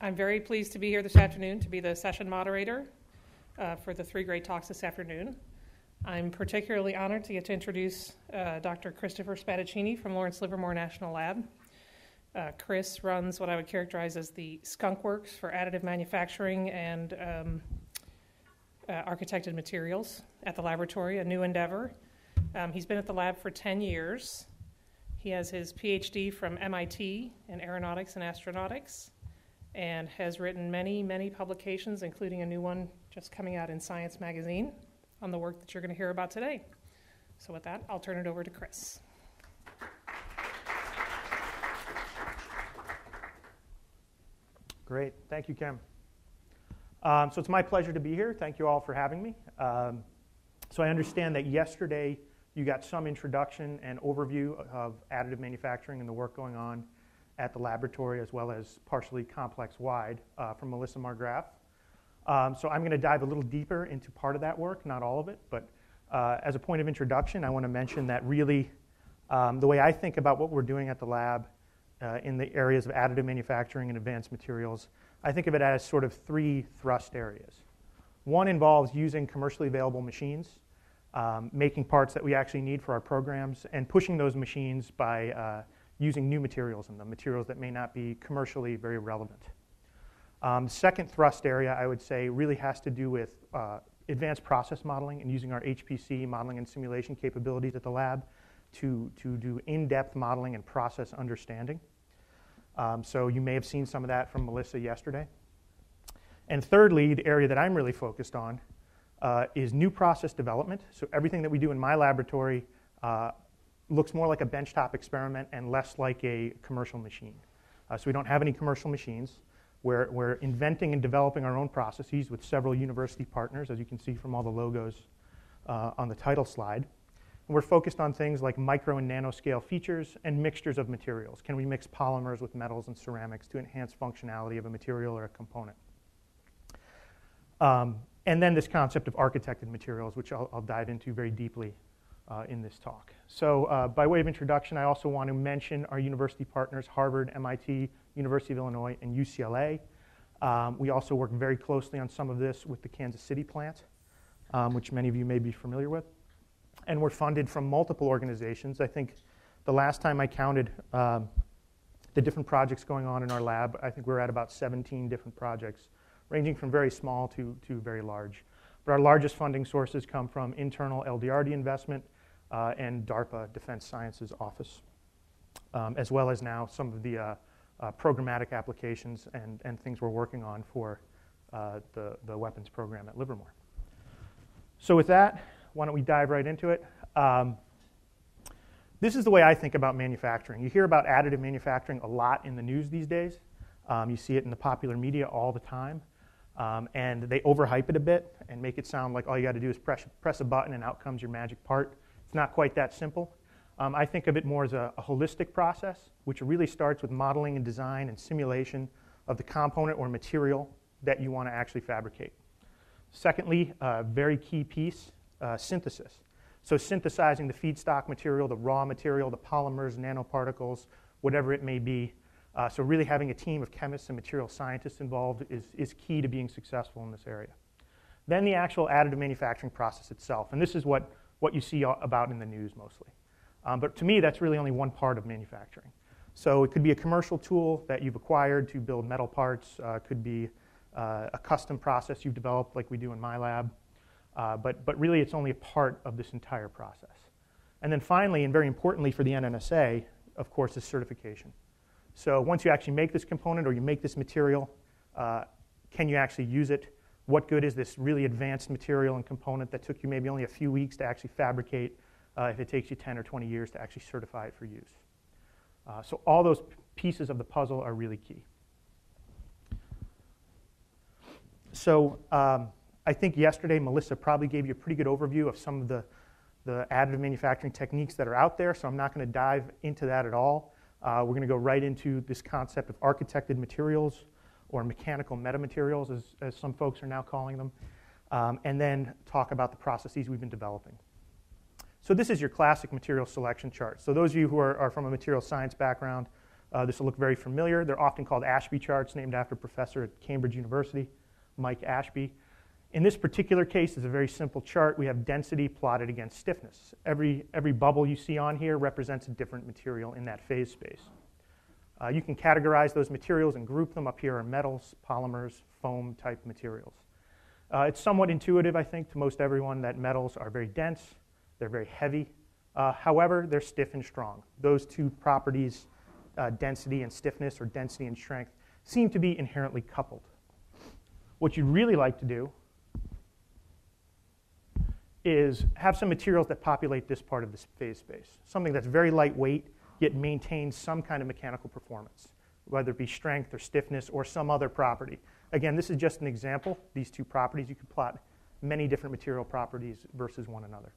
I'm very pleased to be here this afternoon to be the session moderator for the 3 great talks this afternoon. I'm particularly honored to get to introduce Dr. Christopher Spadaccini from Lawrence Livermore National Lab. Chris runs what I would characterize as the skunk works for additive manufacturing and architected materials at the laboratory, a new endeavor. He's been at the lab for 10 years. He has his PhD from MIT in aeronautics and astronautics and has written many, many publications, including a new one just coming out in Science magazine on the work that you're going to hear about today. So with that, I'll turn it over to Chris. Great. Thank you, Kim. So it's my pleasure to be here. Thank you all for having me. So I understand that yesterday you got some introduction and overview of additive manufacturing and the work going on at the laboratory, as well as partially complex-wide from Melissa Margraf. So I'm going to dive a little deeper into part of that work, not all of it, but as a point of introduction, I want to mention that really the way I think about what we're doing at the lab in the areas of additive manufacturing and advanced materials, I think of it as sort of 3 thrust areas. One involves using commercially available machines, making parts that we actually need for our programs, and pushing those machines by using new materials in them, materials that may not be commercially very relevant. Second thrust area, I would say, really has to do with advanced process modeling and using our HPC modeling and simulation capabilities at the lab to do in-depth modeling and process understanding. So you may have seen some of that from Melissa yesterday. And thirdly, the area that I'm really focused on is new process development. So everything that we do in my laboratory looks more like a benchtop experiment and less like a commercial machine. So we don't have any commercial machines. We're inventing and developing our own processes with several university partners, as you can see from all the logos on the title slide. And we're focused on things like micro and nano-scale features and mixtures of materials. Can we mix polymers with metals and ceramics to enhance functionality of a material or a component? And then this concept of architected materials, which I'll dive into very deeply in this talk. So by way of introduction, I also want to mention our university partners, Harvard, MIT, University of Illinois, and UCLA. We also work very closely on some of this with the Kansas City plant, which many of you may be familiar with. And we're funded from multiple organizations. I think the last time I counted the different projects going on in our lab, I think we're at about 17 different projects, ranging from very small to very large. But our largest funding sources come from internal LDRD investment and DARPA Defense Sciences Office, as well as now some of the programmatic applications and things we're working on for the weapons program at Livermore. So with that, why don't we dive right into it? This is the way I think about manufacturing. You hear about additive manufacturing a lot in the news these days. You see it in the popular media all the time. And they overhype it a bit and make it sound like all you got to do is press a button and out comes your magic part. It's not quite that simple. I think of it more as a holistic process, which really starts with modeling and design and simulation of the component or material that you want to actually fabricate. Secondly, a very key piece, synthesis. So synthesizing the feedstock material, the raw material, the polymers, nanoparticles, whatever it may be. So really having a team of chemists and material scientists involved is key to being successful in this area. Then the actual additive manufacturing process itself. And this is what you see about in the news mostly. But to me, that's really only one part of manufacturing. So it could be a commercial tool that you've acquired to build metal parts. It could be a custom process you've developed like we do in my lab. But really, it's only a part of this entire process. And then finally, and very importantly for the NNSA, of course, is certification. So once you actually make this component or you make this material, can you actually use it? What good is this really advanced material and component that took you maybe only a few weeks to actually fabricate if it takes you 10 or 20 years to actually certify it for use? So all those pieces of the puzzle are really key. So I think yesterday Melissa probably gave you a pretty good overview of some of the additive manufacturing techniques that are out there, so I'm not going to dive into that at all. We're going to go right into this concept of architected materials, or mechanical metamaterials, as some folks are now calling them, and then talk about the processes we've been developing. So this is your classic material selection chart. So those of you who are from a material science background This will look very familiar. They're often called Ashby charts, named after a professor at Cambridge University, Mike Ashby. In this particular case, it's a very simple chart. We have density plotted against stiffness. Every bubble you see on here represents a different material in that phase space. You can categorize those materials and group them. Up here are metals, polymers, foam type materials. It's somewhat intuitive, I think, to most everyone that metals are very dense, they're very heavy. However, they're stiff and strong. Those two properties, density and stiffness, or density and strength, seem to be inherently coupled. What you'd really like to do is have some materials that populate this part of the phase space, something that's very lightweight, yet maintains some kind of mechanical performance, whether it be strength or stiffness or some other property. Again, this is just an example. These two properties, you could plot many different material properties versus one another.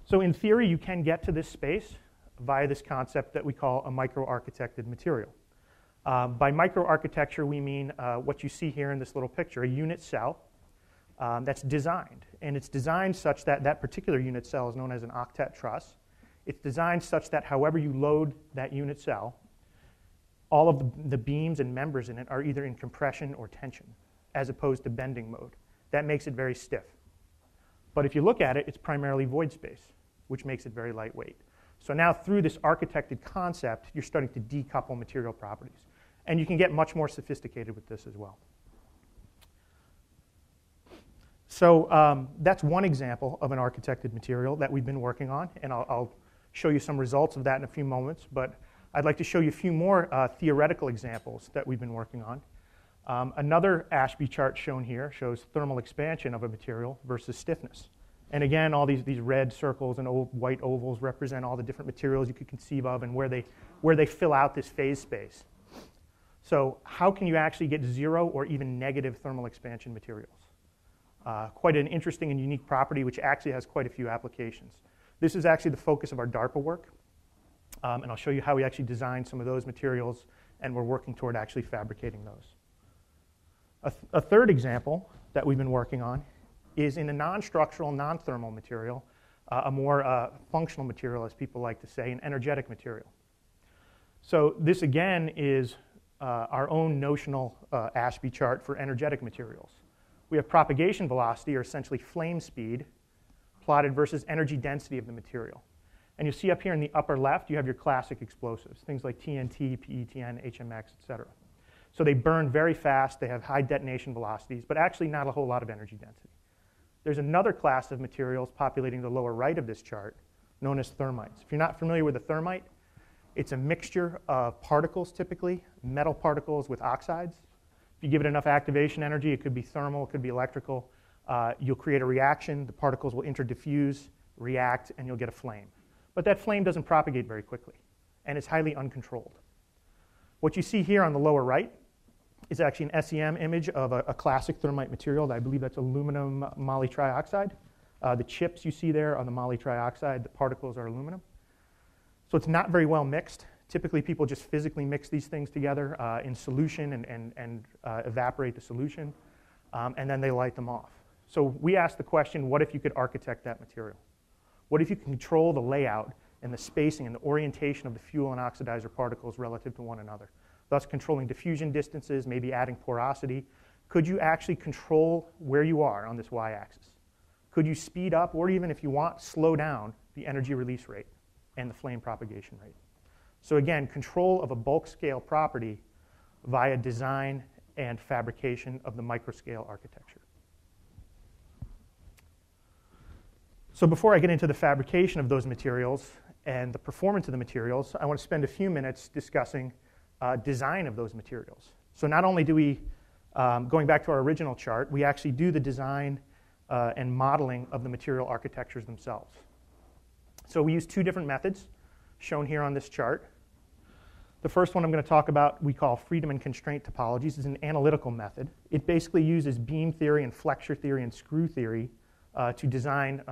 So in theory, you can get to this space via this concept that we call a microarchitected material. By microarchitecture, we mean what you see here in this little picture, a unit cell that's designed. And it's designed such that that particular unit cell is known as an Octet Truss. It's designed such that however you load that unit cell, all of the beams and members in it are either in compression or tension, as opposed to bending mode. That makes it very stiff. But if you look at it, it's primarily void space, which makes it very lightweight. So now through this architected concept, you're starting to decouple material properties. And you can get much more sophisticated with this as well. So that's one example of an architected material that we've been working on, and I'll show you some results of that in a few moments, but I'd like to show you a few more theoretical examples that we've been working on. Another Ashby chart shown here shows thermal expansion of a material versus stiffness. And again, all these red circles and white ovals represent all the different materials you could conceive of and where they fill out this phase space. So how can you actually get zero or even negative thermal expansion materials? Quite an interesting and unique property which actually has quite a few applications. This is actually the focus of our DARPA work, and I'll show you how we actually designed some of those materials, and we're working toward actually fabricating those. A third example that we've been working on is in a non-structural, non-thermal material, a more functional material, as people like to say, an energetic material. So this again is our own notional Ashby chart for energetic materials. We have propagation velocity, or essentially flame speed, plotted versus energy density of the material. And you see up here in the upper left, you have your classic explosives, things like TNT, PETN, HMX, etc. So they burn very fast, they have high detonation velocities, but actually not a whole lot of energy density. There's another class of materials populating the lower right of this chart, known as thermites. If you're not familiar with a thermite, it's a mixture of particles, typically, metal particles with oxides. If you give it enough activation energy, it could be thermal, it could be electrical. You'll create a reaction, the particles will interdiffuse, react, and you'll get a flame. But that flame doesn't propagate very quickly, and it's highly uncontrolled. What you see here on the lower right is actually an SEM image of a classic thermite material. I believe that's aluminum moly trioxide. The chips you see there are the moly trioxide, the particles are aluminum. So it's not very well mixed. Typically, people just physically mix these things together in solution and evaporate the solution, and then they light them off. So we asked the question, what if you could architect that material? What if you can control the layout and the spacing and the orientation of the fuel and oxidizer particles relative to one another, thus controlling diffusion distances, maybe adding porosity? Could you actually control where you are on this y-axis? Could you speed up, or even if you want, slow down the energy release rate and the flame propagation rate? So again, control of a bulk scale property via design and fabrication of the microscale architecture. So before I get into the fabrication of those materials and the performance of the materials, I want to spend a few minutes discussing design of those materials. So not only do we, going back to our original chart, we actually do the design and modeling of the material architectures themselves. So we use two different methods shown here on this chart. The first one I'm going to talk about we call freedom and constraint topologies. It's an analytical method. It basically uses beam theory and flexure theory and screw theory to design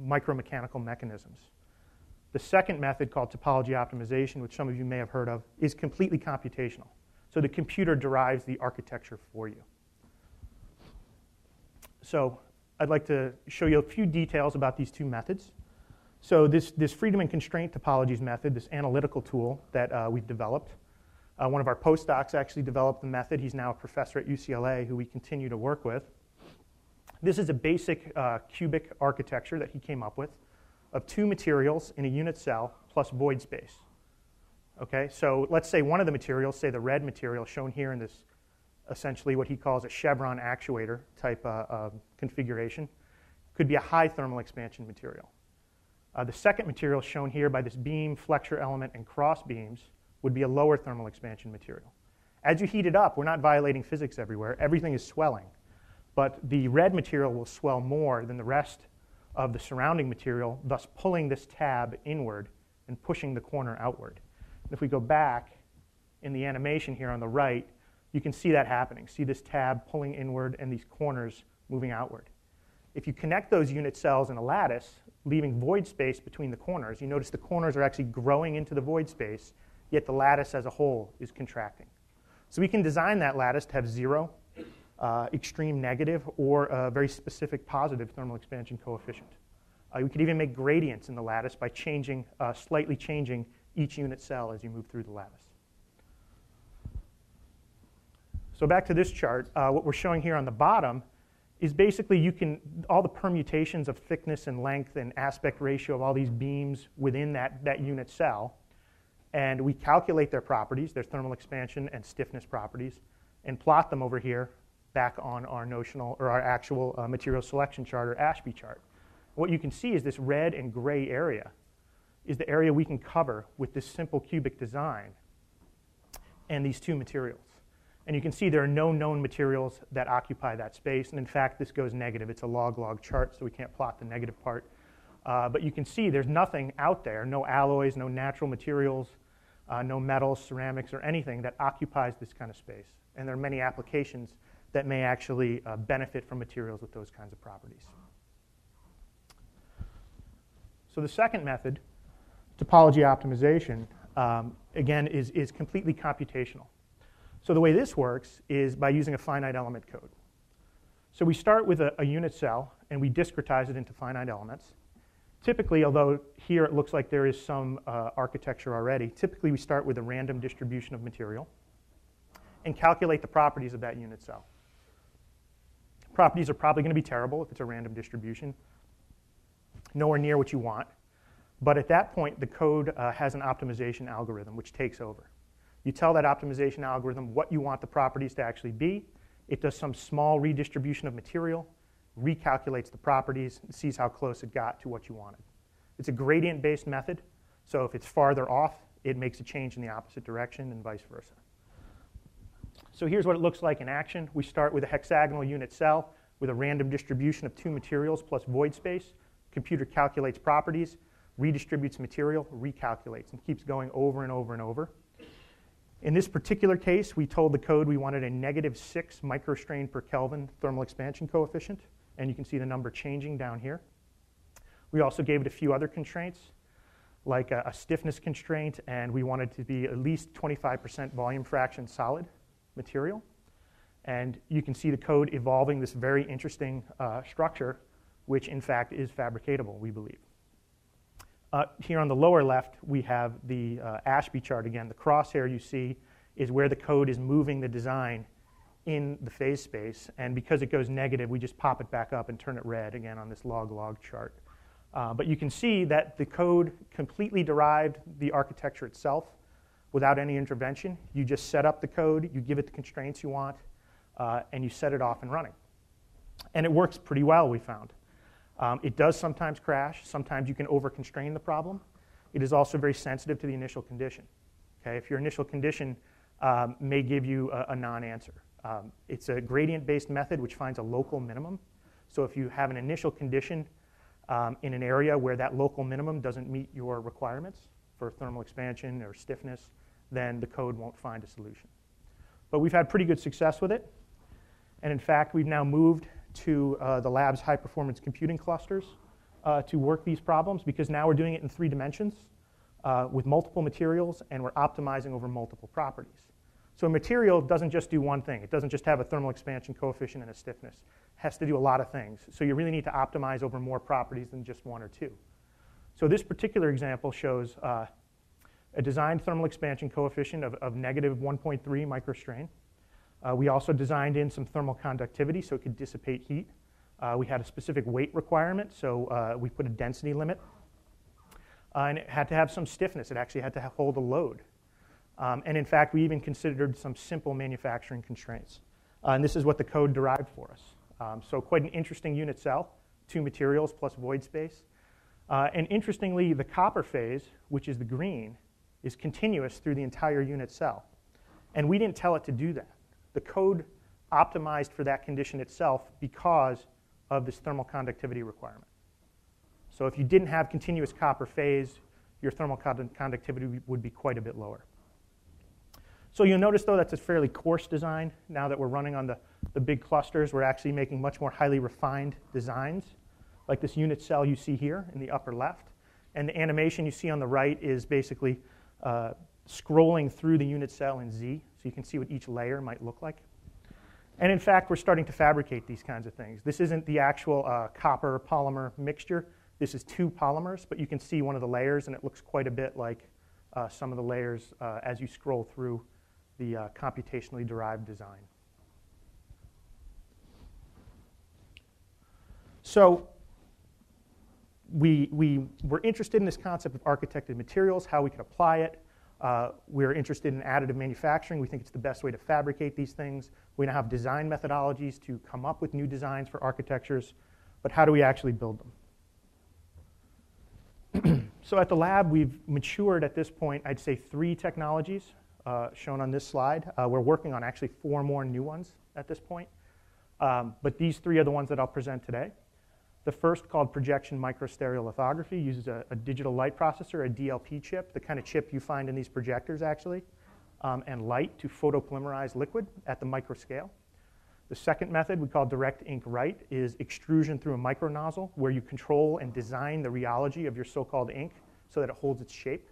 micromechanical mechanisms. The second method, called topology optimization, which some of you may have heard of, is completely computational. So the computer derives the architecture for you. So I'd like to show you a few details about these two methods. So this freedom and constraint topologies method, this analytical tool that we've developed, one of our postdocs actually developed the method. He's now a professor at UCLA who we continue to work with. This is a basic cubic architecture that he came up with of two materials in a unit cell plus void space. Okay, so let's say one of the materials, say the red material shown here in this essentially what he calls a chevron actuator type configuration, could be a high thermal expansion material. The second material shown here by this beam, flexure element, and cross beams would be a lower thermal expansion material. As you heat it up, we're not violating physics everywhere. Everything is swelling. But the red material will swell more than the rest of the surrounding material, thus pulling this tab inward and pushing the corner outward. And if we go back in the animation here on the right, you can see that happening. See this tab pulling inward and these corners moving outward. If you connect those unit cells in a lattice, leaving void space between the corners, you notice the corners are actually growing into the void space, yet the lattice as a whole is contracting. So we can design that lattice to have zero, extreme negative, or a very specific positive thermal expansion coefficient. We could even make gradients in the lattice by slightly changing each unit cell as you move through the lattice. So back to this chart, what we're showing here on the bottom is basically all the permutations of thickness and length and aspect ratio of all these beams within that unit cell. And we calculate their properties, their thermal expansion and stiffness properties, and plot them over here back on our notional or our actual material selection chart or Ashby chart. What you can see is this red and gray area is the area we can cover with this simple cubic design and these two materials. And you can see there are no known materials that occupy that space. And in fact, this goes negative. It's a log-log chart, so we can't plot the negative part. But you can see there's nothing out there, no alloys, no natural materials, no metals, ceramics, or anything that occupies this kind of space. And there are many applications that may actually benefit from materials with those kinds of properties. So the second method, topology optimization, again, is completely computational. So the way this works is by using a finite element code. So we start with a unit cell, and we discretize it into finite elements. Typically, although here it looks like there is some architecture already, typically we start with a random distribution of material and calculate the properties of that unit cell. Properties are probably going to be terrible if it's a random distribution, nowhere near what you want. But at that point, the code has an optimization algorithm which takes over. You tell that optimization algorithm what you want the properties to actually be. It does some small redistribution of material, recalculates the properties, and sees how close it got to what you wanted. It's a gradient-based method, so if it's farther off, it makes a change in the opposite direction and vice versa. So here's what it looks like in action. We start with a hexagonal unit cell with a random distribution of two materials plus void space. Computer calculates properties, redistributes material, recalculates, and keeps going over and over and over. In this particular case, we told the code we wanted a -6 microstrain per Kelvin thermal expansion coefficient, and you can see the number changing down here. We also gave it a few other constraints, like a stiffness constraint, and we wanted to be at least 25% volume fraction solid material. And you can see the code evolving this very interesting structure, which in fact is fabricatable, we believe. Here on the lower left, we have the Ashby chart again. The crosshair you see is where the code is moving the design in the phase space. And because it goes negative, we just pop it back up and turn it red again on this log-log chart. But you can see that the code completely derived the architecture itself without any intervention. You just set up the code, you give it the constraints you want, and you set it off and running. And it works pretty well, we found. It does sometimes crash. Sometimes you can over-constrain the problem. It is also very sensitive to the initial condition. Okay? If your initial condition may give you a non-answer. It's a gradient-based method which finds a local minimum. So if you have an initial condition in an area where that local minimum doesn't meet your requirements for thermal expansion or stiffness, then the code won't find a solution. But we've had pretty good success with it. And in fact, we've now moved to the lab's high-performance computing clusters to work these problems, because now we're doing it in 3 dimensions with multiple materials, and we're optimizing over multiple properties. So a material doesn't just do one thing. It doesn't just have a thermal expansion coefficient and a stiffness. It has to do a lot of things. So you really need to optimize over more properties than just 1 or 2. So this particular example shows a designed thermal expansion coefficient of negative 1.3 microstrain. We also designed in some thermal conductivity so it could dissipate heat. We had a specific weight requirement, so we put a density limit. And it had to have some stiffness. It actually had to hold a load. And in fact, we even considered some simple manufacturing constraints. And this is what the code derived for us. So quite an interesting unit cell, 2 materials plus void space. And interestingly, the copper phase, which is the green, is continuous through the entire unit cell. And we didn't tell it to do that. The code optimized for that condition itself because of this thermal conductivity requirement. So if you didn't have continuous copper phase, your thermal conductivity would be quite a bit lower. So you'll notice, though, that's a fairly coarse design. Now that we're running on the big clusters, we're actually making much more highly refined designs, like this unit cell you see here in the upper left. And the animation you see on the right is basically scrolling through the unit cell in Z, so you can see what each layer might look like. And in fact, we're starting to fabricate these kinds of things. This isn't the actual copper polymer mixture. This is 2 polymers, but you can see one of the layers, and it looks quite a bit like some of the layers as you scroll through the computationally derived design. So we were interested in this concept of architected materials, how we could apply it. We're interested in additive manufacturing. We think it's the best way to fabricate these things. We now have design methodologies to come up with new designs for architectures, but how do we actually build them? So at the lab, we've matured at this point, I'd say 3 technologies shown on this slide. We're working on actually 4 more new ones at this point. But these 3 are the ones that I'll present today. The first, called Projection Microstereolithography, uses a digital light processor, a DLP chip, the kind of chip you find in these projectors, actually, and light to photopolymerize liquid at the microscale. The second method, we call direct ink write, is extrusion through a micronozzle, where you control and design the rheology of your so-called ink so that it holds its shape.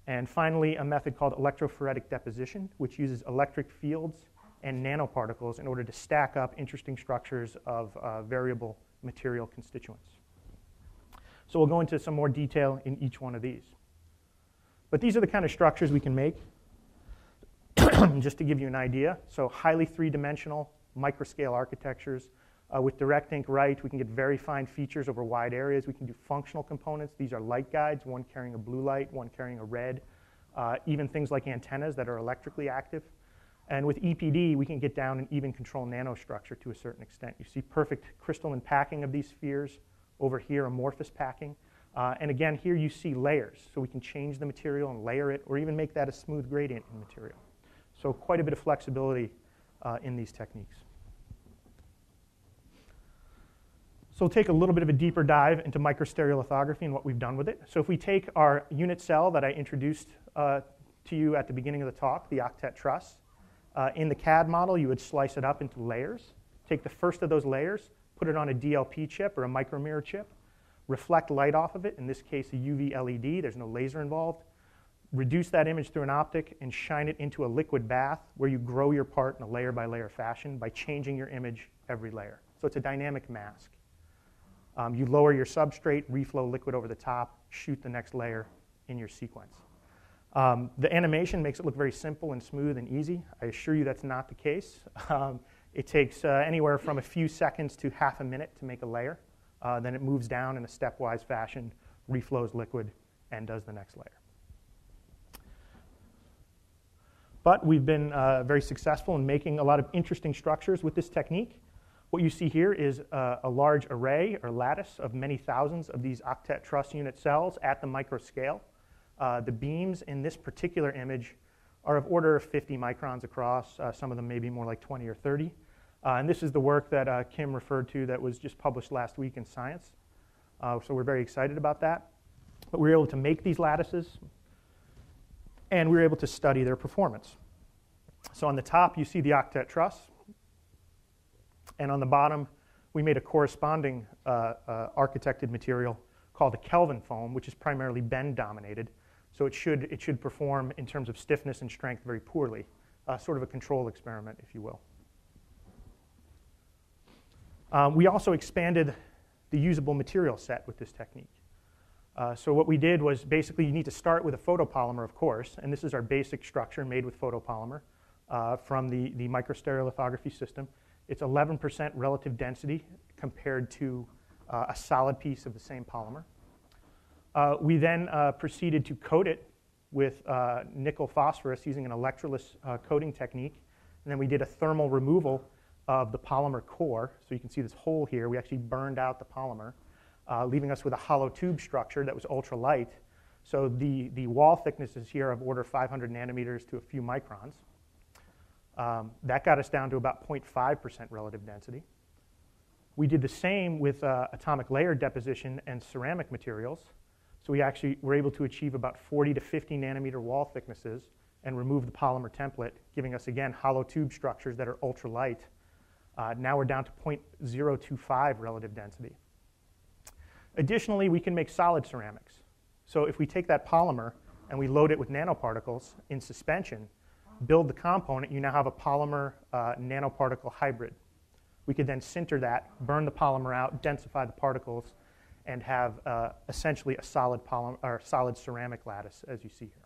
And finally, a method called Electrophoretic Deposition, which uses electric fields and nanoparticles in order to stack up interesting structures of variable material constituents. So we'll go into some more detail in each one of these. But these are the kind of structures we can make, just to give you an idea. So highly 3-dimensional microscale architectures. With direct ink write, we can get very fine features over wide areas. We can do functional components. These are light guides, one carrying a blue light, one carrying a red. Even things like antennas that are electrically active. And with EPD, we can get down and even control nanostructure to a certain extent. You see perfect crystalline packing of these spheres. Over here, amorphous packing. And again, here you see layers. So we can change the material and layer it, or even make that a smooth gradient in material. So quite a bit of flexibility in these techniques. So we'll take a little bit of a deeper dive into microstereolithography and what we've done with it. So if we take our unit cell that I introduced to you at the beginning of the talk, the Octet Truss, in the CAD model, you would slice it up into layers. Take the first of those layers, put it on a DLP chip or a micromirror chip, reflect light off of it, in this case a UV LED, there's no laser involved, reduce that image through an optic and shine it into a liquid bath where you grow your part in a layer by layer fashion by changing your image every layer. So it's a dynamic mask. You lower your substrate, reflow liquid over the top, shoot the next layer in your sequence. The animation makes it look very simple and smooth and easy. I assure you that's not the case. It takes anywhere from a few seconds to half a minute to make a layer. Then it moves down in a stepwise fashion, reflows liquid, and does the next layer. But we've been very successful in making a lot of interesting structures with this technique. What you see here is a large array or lattice of many thousands of these Octet Truss unit cells at the microscale. The beams in this particular image are of order of 50 microns across. Some of them may be more like 20 or 30. And this is the work that Kim referred to that was just published last week in Science. So we're very excited about that. But we were able to make these lattices, and we were able to study their performance. So on the top, you see the Octet Truss. And on the bottom, we made a corresponding architected material called a Kelvin foam, which is primarily bend-dominated. So it should perform in terms of stiffness and strength very poorly, sort of a control experiment, if you will. We also expanded the usable material set with this technique. So what we did was basically you need to start with a photopolymer, of course, and this is our basic structure made with photopolymer from the microstereolithography system. It's 11% relative density compared to a solid piece of the same polymer. We then proceeded to coat it with nickel phosphorus using an electroless coating technique, and then we did a thermal removal of the polymer core. So you can see this hole here. We actually burned out the polymer, leaving us with a hollow tube structure that was ultra light. So the wall thicknesses here of order 500 nanometers to a few microns. That got us down to about 0.5% relative density. We did the same with atomic layer deposition and ceramic materials. So we actually were able to achieve about 40 to 50 nanometer wall thicknesses and remove the polymer template, giving us, again, hollow tube structures that are ultra light. Now we're down to 0.025 relative density. Additionally, we can make solid ceramics. So if we take that polymer and we load it with nanoparticles in suspension, build the component, you now have a polymer nanoparticle hybrid. We could then sinter that, burn the polymer out, densify the particles, and have essentially a solid polymer or solid ceramic lattice, as you see here.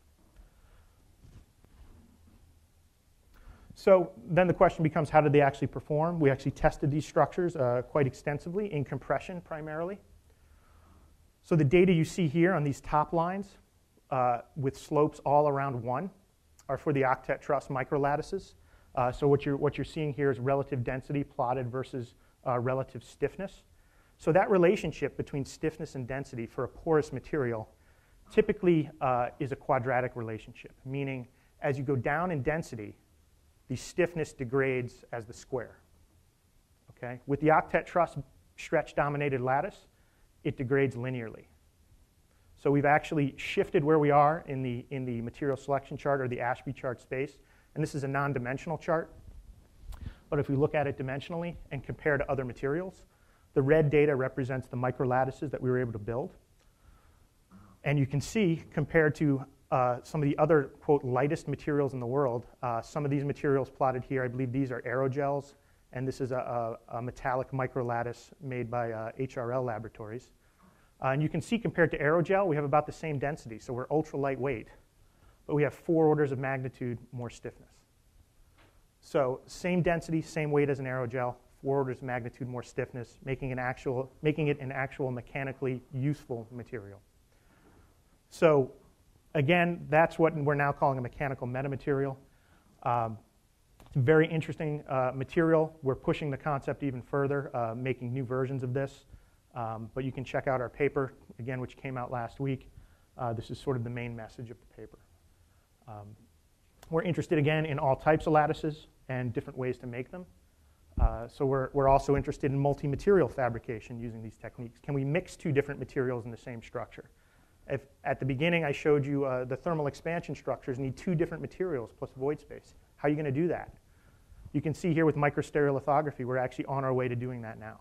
So then the question becomes, how did they actually perform? We actually tested these structures quite extensively in compression primarily. So the data you see here on these top lines with slopes all around 1 are for the Octet Truss microlattices. So what you're seeing here is relative density plotted versus relative stiffness. So that relationship between stiffness and density for a porous material typically is a quadratic relationship, meaning as you go down in density, the stiffness degrades as the square. Okay? With the Octet Truss stretch-dominated lattice, it degrades linearly. So we've actually shifted where we are in the material selection chart or the Ashby chart space, and this is a non-dimensional chart. But if we look at it dimensionally and compare to other materials, the red data represents the microlattices that we were able to build. And you can see, compared to some of the other, quote, lightest materials in the world, some of these materials plotted here, I believe these are aerogels, and this is a metallic microlattice made by HRL Laboratories. And you can see, compared to aerogel, we have about the same density, so we're ultra lightweight, but we have 4 orders of magnitude more stiffness. So same density, same weight as an aerogel, 4 orders of magnitude more stiffness, making it an actual mechanically useful material. So again, that's what we're now calling a mechanical metamaterial. It's a very interesting material. We're pushing the concept even further, making new versions of this. But you can check out our paper, again, which came out last week. This is sort of the main message of the paper. We're interested, again, in all types of lattices and different ways to make them. So we're also interested in multi-material fabrication using these techniques. Can we mix 2 different materials in the same structure? If at the beginning I showed you the thermal expansion structures need 2 different materials plus void space. How are you going to do that? You can see here with microstereolithography, we're actually on our way to doing that now.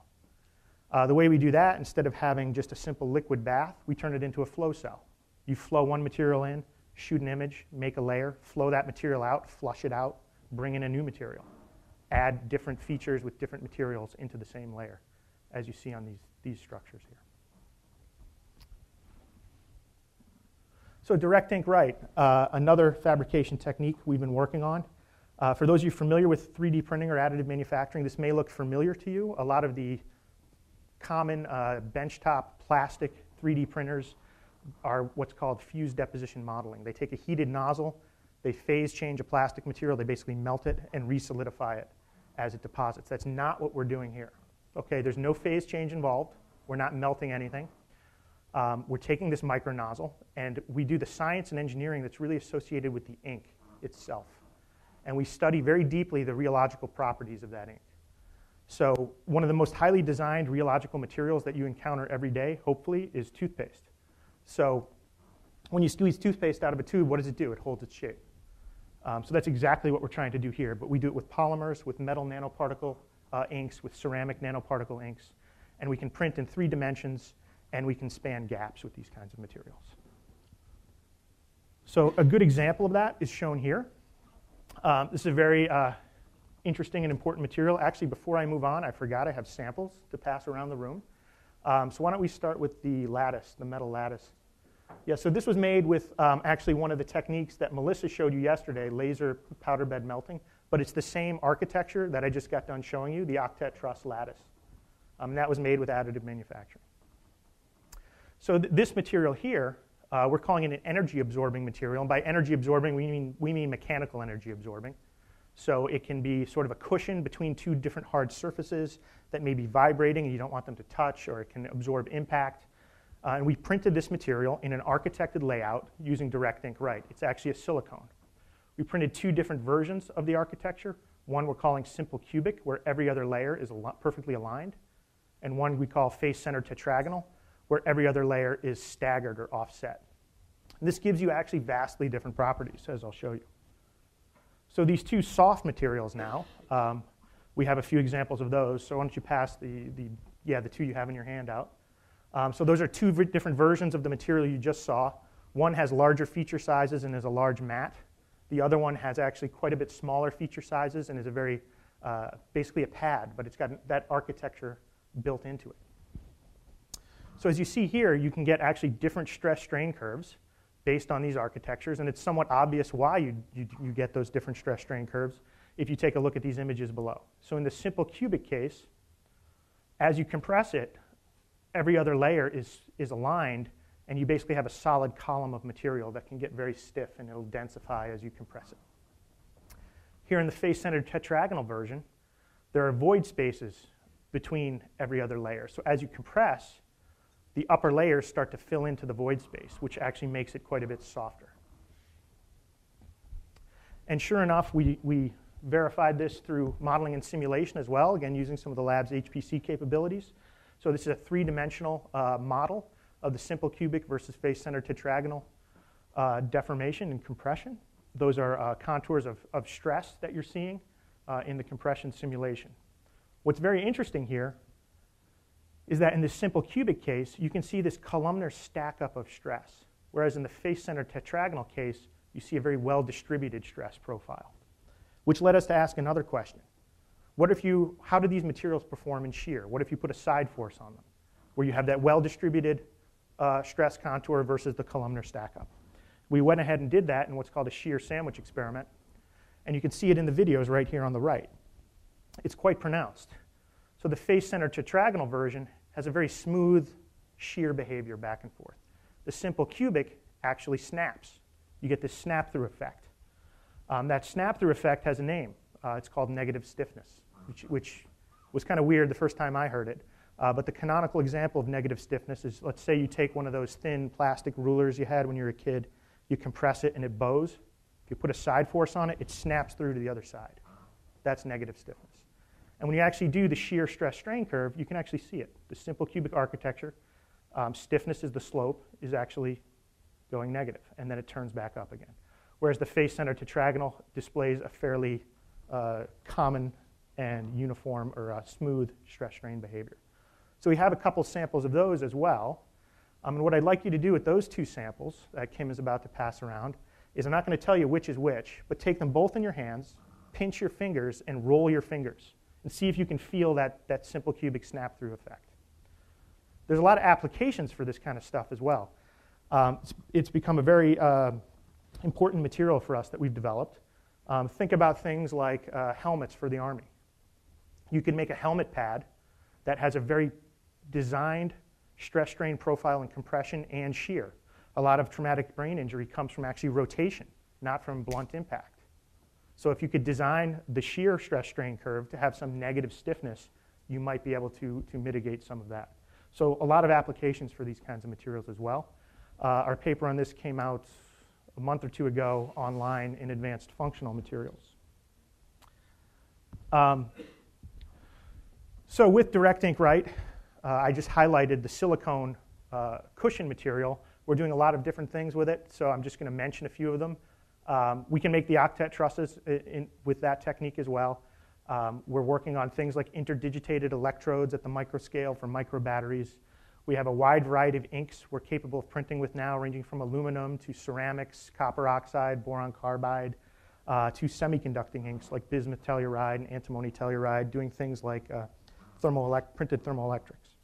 The way we do that, instead of having just a simple liquid bath, we turn it into a flow cell. You flow one material in, shoot an image, make a layer, flow that material out, flush it out, bring in a new material. Add different features with different materials into the same layer, as you see on these structures here. So direct ink write, another fabrication technique we've been working on. For those of you familiar with 3D printing or additive manufacturing, this may look familiar to you. A lot of the common benchtop plastic 3D printers are what's called fused deposition modeling. They take a heated nozzle, they phase change a plastic material, they basically melt it and re-solidify it as it deposits. That's not what we're doing here. Okay, there's no phase change involved. We're not melting anything. We're taking this micro nozzle, and we do the science and engineering that's really associated with the ink itself. And we study very deeply the rheological properties of that ink. So one of the most highly designed rheological materials that you encounter every day, hopefully, is toothpaste. So when you squeeze toothpaste out of a tube, what does it do? It holds its shape. So that's exactly what we're trying to do here, but we do it with polymers, with metal nanoparticle inks, with ceramic nanoparticle inks, and we can print in 3 dimensions, and we can span gaps with these kinds of materials. So a good example of that is shown here. This is a very interesting and important material. Actually, before I move on, I forgot I have samples to pass around the room. So why don't we start with the lattice, the metal lattice. Yeah, so this was made with actually one of the techniques that Melissa showed you yesterday, laser powder bed melting, but it's the same architecture that I just got done showing you, the Octet Truss lattice. And that was made with additive manufacturing. So this material here, we're calling it an energy absorbing material, and by energy absorbing we mean mechanical energy absorbing. So it can be sort of a cushion between two different hard surfaces that may be vibrating and you don't want them to touch, or it can absorb impact. And we printed this material in an architected layout using direct ink write. It's actually a silicone. We printed two different versions of the architecture. One we're calling simple cubic, where every other layer is perfectly aligned. And one we call face-centered tetragonal, where every other layer is staggered or offset. And this gives you actually vastly different properties, as I'll show you. So these two soft materials now, we have a few examples of those. So why don't you pass the two you have in your handout. So those are two different versions of the material you just saw. One has larger feature sizes and is a large mat. The other one has actually quite a bit smaller feature sizes and is a very, basically a pad, but it's got that architecture built into it. So as you see here, you can get actually different stress strain curves based on these architectures, and it's somewhat obvious why you get those different stress strain curves if you take a look at these images below. So in the simple cubic case, as you compress it, every other layer is aligned, and you basically have a solid column of material that can get very stiff, and it'll densify as you compress it. Here in the face-centered tetragonal version, there are void spaces between every other layer. So as you compress, the upper layers start to fill into the void space, which actually makes it quite a bit softer. And sure enough, we verified this through modeling and simulation as well, again using some of the lab's HPC capabilities. So this is a three-dimensional model of the simple cubic versus face-centered tetragonal deformation and compression. Those are contours of stress that you're seeing in the compression simulation. What's very interesting here is that in this simple cubic case, you can see this columnar stack up of stress, whereas in the face-centered tetragonal case, you see a very well-distributed stress profile, which led us to ask another question. How do these materials perform in shear? What if you put a side force on them, where you have that well-distributed stress contour versus the columnar stack up? We went ahead and did that in what's called a shear sandwich experiment, and you can see it in the videos right here on the right. It's quite pronounced. So the face-centered tetragonal version has a very smooth shear behavior back and forth. The simple cubic actually snaps. You get this snap-through effect. That snap-through effect has a name. It's called negative stiffness, which was kind of weird the first time I heard it. But the canonical example of negative stiffness is, let's say you take one of those thin plastic rulers you had when you were a kid, you compress it and it bows. If you put a side force on it, it snaps through to the other side. That's negative stiffness. And when you actually do the shear stress strain curve, you can actually see it. The simple cubic architecture, stiffness is the slope, is actually going negative, and then it turns back up again. Whereas the face-centered tetragonal displays a fairly common and uniform or smooth stress strain behavior. So we have a couple samples of those as well. And what I'd like you to do with those two samples that Kim is about to pass around is, I'm not going to tell you which is which, but take them both in your hands, pinch your fingers, and roll your fingers, and see if you can feel that simple cubic snap-through effect. There's a lot of applications for this kind of stuff as well. It's become a very important material for us that we've developed. Think about things like helmets for the Army. You can make a helmet pad that has a very designed stress strain profile and compression and shear. A lot of traumatic brain injury comes from actually rotation, not from blunt impact. So if you could design the shear stress strain curve to have some negative stiffness, you might be able to mitigate some of that. So a lot of applications for these kinds of materials as well. Our paper on this came out a month or two ago online in Advanced Functional Materials. So with direct ink write, I just highlighted the silicone cushion material. We're doing a lot of different things with it, so I'm just going to mention a few of them. We can make the octet trusses with that technique as well. We're working on things like interdigitated electrodes at the microscale for microbatteries. We have a wide variety of inks we're capable of printing with now, ranging from aluminum to ceramics, copper oxide, boron carbide, to semiconducting inks like bismuth telluride and antimony telluride, doing things like printed thermoelectrics.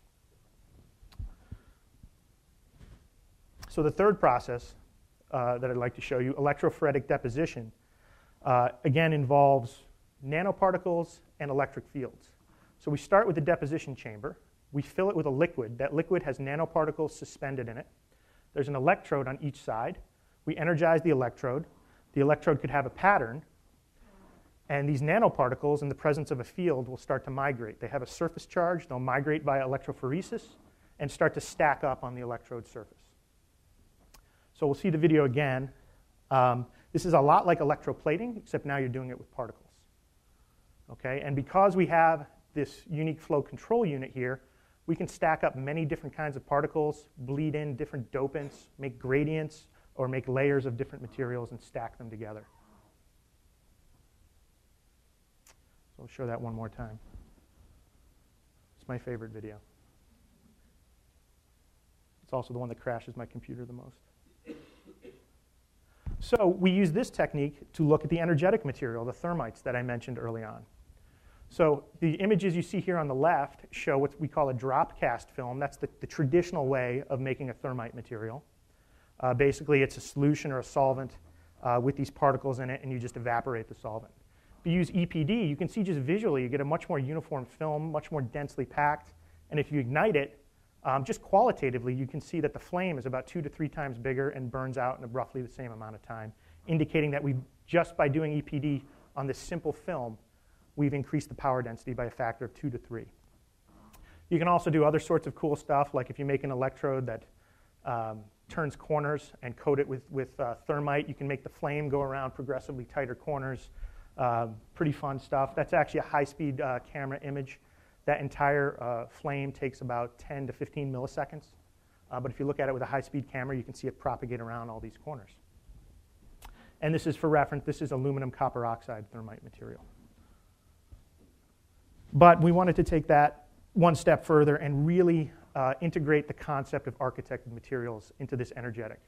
So the third process that I'd like to show you, electrophoretic deposition, again involves nanoparticles and electric fields. So we start with the deposition chamber. We fill it with a liquid. That liquid has nanoparticles suspended in it. There's an electrode on each side. We energize the electrode. The electrode could have a pattern, and these nanoparticles, in the presence of a field, will start to migrate. They have a surface charge. They'll migrate via electrophoresis and start to stack up on the electrode surface. So we'll see the video again. This is a lot like electroplating, except now you're doing it with particles. Okay? And because we have this unique flow control unit here, we can stack up many different kinds of particles, bleed in different dopants, make gradients, or make layers of different materials and stack them together. So I'll show that one more time. It's my favorite video. It's also the one that crashes my computer the most. So we use this technique to look at the energetic material, the thermites that I mentioned early on. So the images you see here on the left show what we call a drop cast film. That's the traditional way of making a thermite material. Basically, it's a solution or a solvent with these particles in it, and you just evaporate the solvent. If you use EPD, you can see just visually, you get a much more uniform film, much more densely packed. And if you ignite it, just qualitatively, you can see that the flame is about 2 to 3 times bigger and burns out in roughly the same amount of time, indicating that just by doing EPD on this simple film, we've increased the power density by a factor of 2 to 3. You can also do other sorts of cool stuff, like if you make an electrode that turns corners and coat it with thermite, you can make the flame go around progressively tighter corners. Pretty fun stuff. That's actually a high-speed camera image. That entire flame takes about 10 to 15 milliseconds. But if you look at it with a high-speed camera, you can see it propagate around all these corners. And this is for reference. This is aluminum copper oxide thermite material. But we wanted to take that one step further and really integrate the concept of architected materials into this energetic.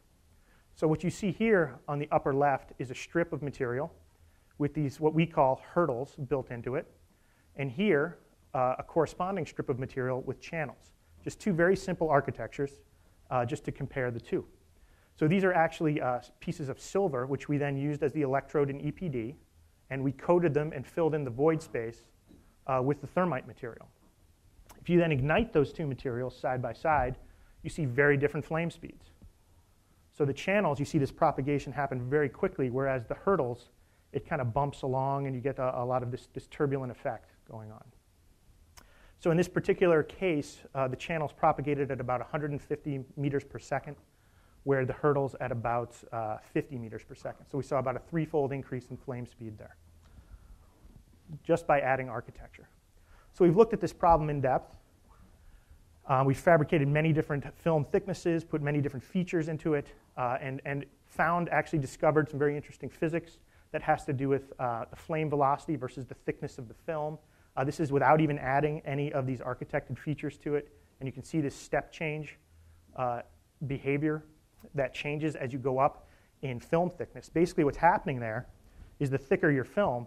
So what you see here on the upper left is a strip of material with these what we call hurdles built into it. And here, a corresponding strip of material with channels. Just two very simple architectures just to compare the two. So these are actually pieces of silver, which we then used as the electrode in EPD, and we coated them and filled in the void space with the thermite material. If you then ignite those two materials side by side, you see very different flame speeds. So the channels, you see this propagation happen very quickly, whereas the hurdles, it kind of bumps along and you get a lot of this turbulent effect going on. So in this particular case, the channels propagated at about 150 meters per second, where the hurdles at about 50 meters per second. So we saw about a 3-fold increase in flame speed there, just by adding architecture. So we've looked at this problem in depth. We've fabricated many different film thicknesses, put many different features into it, and actually discovered some very interesting physics that has to do with the flame velocity versus the thickness of the film. This is without even adding any of these architected features to it. And you can see this step change behavior that changes as you go up in film thickness. Basically what's happening there is the thicker your film,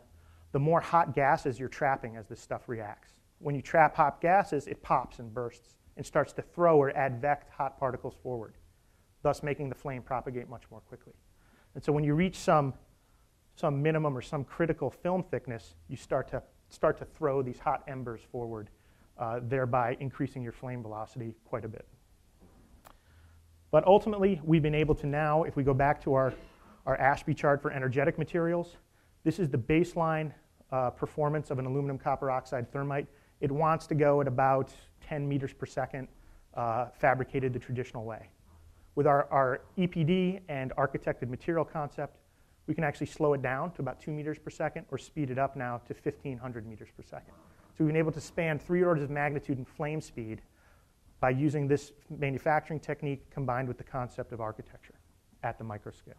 the more hot gases you're trapping as this stuff reacts. When you trap hot gases, it pops and bursts and starts to throw or advect hot particles forward, thus making the flame propagate much more quickly. And so when you reach some minimum or some critical film thickness, you start to throw these hot embers forward, thereby increasing your flame velocity quite a bit. But ultimately, we've been able to now, if we go back to our Ashby chart for energetic materials, this is the baseline performance of an aluminum copper oxide thermite. It wants to go at about 10 meters per second, fabricated the traditional way. With our EPD and architected material concept, we can actually slow it down to about 2 meters per second or speed it up now to 1,500 meters per second. So we've been able to span 3 orders of magnitude in flame speed by using this manufacturing technique combined with the concept of architecture at the microscale.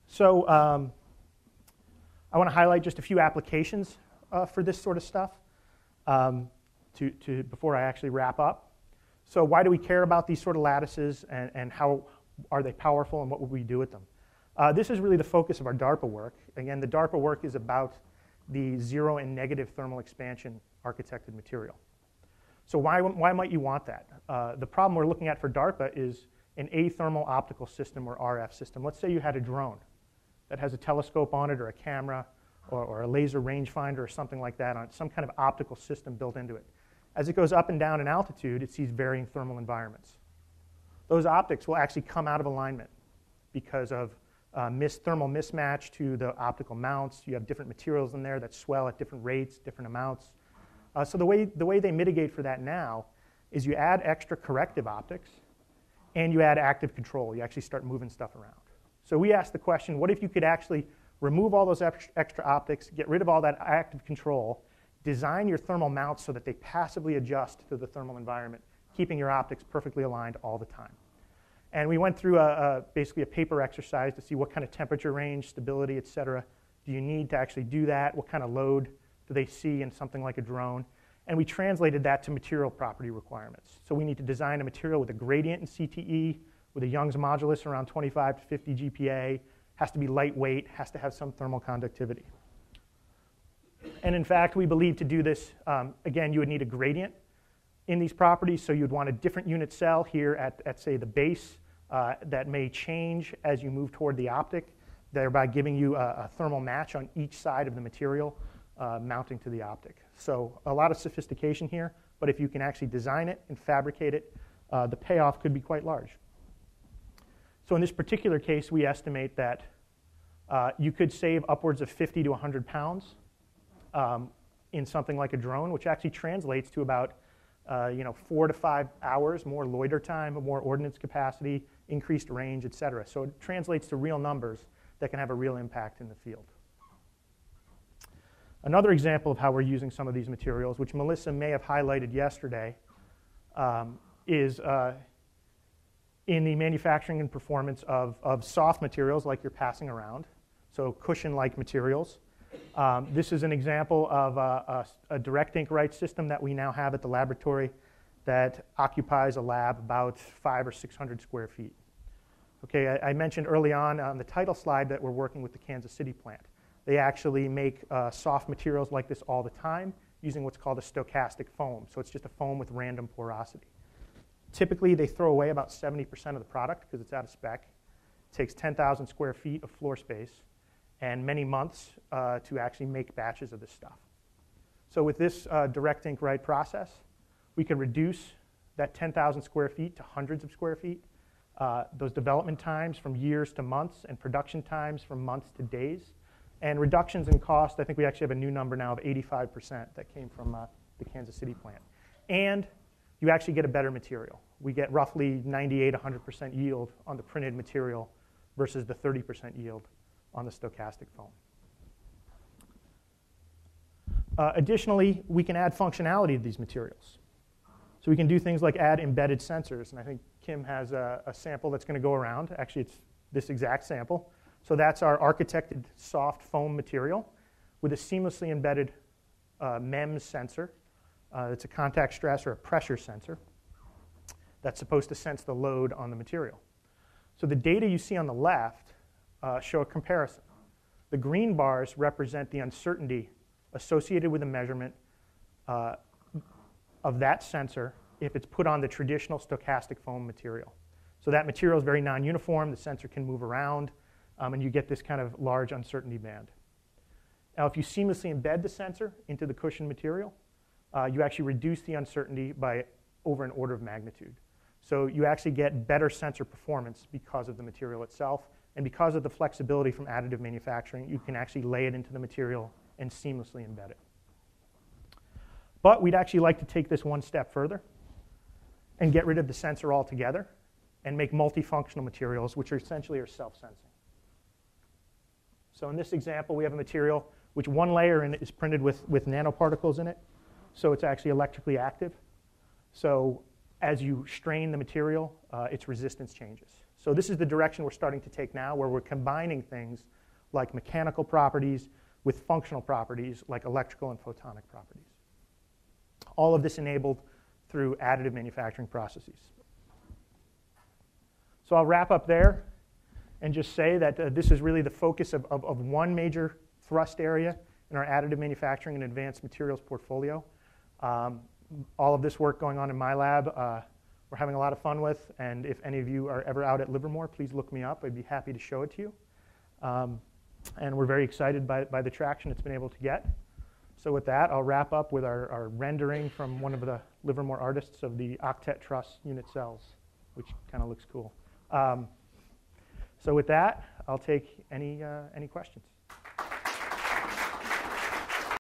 So I want to highlight just a few applications for this sort of stuff before I actually wrap up. So why do we care about these sort of lattices, and how are they powerful, and what would we do with them? This is really the focus of our DARPA work. Again, the DARPA work is about the zero and negative thermal expansion architected material. So why might you want that? The problem we're looking at for DARPA is an athermal optical system or RF system. Let's say you had a drone that has a telescope on it or a camera or a laser rangefinder or something like that on it, some kind of optical system built into it. As it goes up and down in altitude, it sees varying thermal environments. Those optics will actually come out of alignment because of thermal mismatch to the optical mounts. You have different materials in there that swell at different rates, different amounts. So the way they mitigate for that now is you add extra corrective optics and you add active control. You actually start moving stuff around. So we asked the question, what if you could actually remove all those extra optics, get rid of all that active control, design your thermal mounts so that they passively adjust to the thermal environment, keeping your optics perfectly aligned all the time. And we went through basically a paper exercise to see what kind of temperature range, stability, et cetera, do you need to actually do that? What kind of load do they see in something like a drone? And we translated that to material property requirements. So we need to design a material with a gradient in CTE, with a Young's modulus around 25 to 50 GPa, has to be lightweight, has to have some thermal conductivity. And in fact, we believe to do this, again, you would need a gradient in these properties. So you'd want a different unit cell here at say, the base that may change as you move toward the optic, thereby giving you a thermal match on each side of the material mounting to the optic. So a lot of sophistication here, but if you can actually design it and fabricate it, the payoff could be quite large. So in this particular case, we estimate that you could save upwards of 50 to 100 pounds in something like a drone, which actually translates to about 4 to 5 hours more loiter time, more ordnance capacity, increased range, et cetera. So it translates to real numbers that can have a real impact in the field. Another example of how we're using some of these materials, which Melissa may have highlighted yesterday, is in the manufacturing and performance of soft materials like you're passing around, so cushion-like materials. This is an example of a direct ink write system that we now have at the laboratory that occupies a lab about 500 or 600 square feet. Okay, I mentioned early on the title slide that we're working with the Kansas City plant. They actually make soft materials like this all the time using what's called a stochastic foam. So it's just a foam with random porosity. Typically, they throw away about 70% of the product because it's out of spec. It takes 10,000 square feet of floor space and many months to actually make batches of this stuff. So with this direct ink write process, we can reduce that 10,000 square feet to hundreds of square feet. Those development times from years to months and production times from months to days. And reductions in cost, I think we actually have a new number now of 85% that came from the Kansas City plant. And you actually get a better material. We get roughly 98, 100% yield on the printed material versus the 30% yield on the stochastic foam. Additionally, we can add functionality to these materials. So we can do things like add embedded sensors. And I think Kim has a sample that's going to go around. Actually, it's this exact sample. So that's our architected soft foam material with a seamlessly embedded MEMS sensor. It's a contact stress or a pressure sensor that's supposed to sense the load on the material. So the data you see on the left show a comparison. The green bars represent the uncertainty associated with the measurement of that sensor if it's put on the traditional stochastic foam material. So that material is very non-uniform. The sensor can move around, and you get this kind of large uncertainty band. Now, if you seamlessly embed the sensor into the cushion material, you actually reduce the uncertainty by over an order of magnitude. So you actually get better sensor performance because of the material itself, and because of the flexibility from additive manufacturing, you can actually lay it into the material and seamlessly embed it. But we'd actually like to take this one step further and get rid of the sensor altogether and make multifunctional materials, which are essentially self-sensing. So in this example, we have a material which one layer in it is printed with nanoparticles in it. So it's actually electrically active. So as you strain the material, its resistance changes. So this is the direction we're starting to take now, where we're combining things like mechanical properties with functional properties like electrical and photonic properties. All of this enabled through additive manufacturing processes. So I'll wrap up there and just say that this is really the focus of one major thrust area in our additive manufacturing and advanced materials portfolio. all of this work going on in my lab, we're having a lot of fun with, and if any of you are ever out at Livermore, please look me up. I'd be happy to show it to you. And we're very excited by the traction it's been able to get. So with that, I'll wrap up with our rendering from one of the Livermore artists of the Octet Truss unit cells, which kind of looks cool. So with that, I'll take any questions.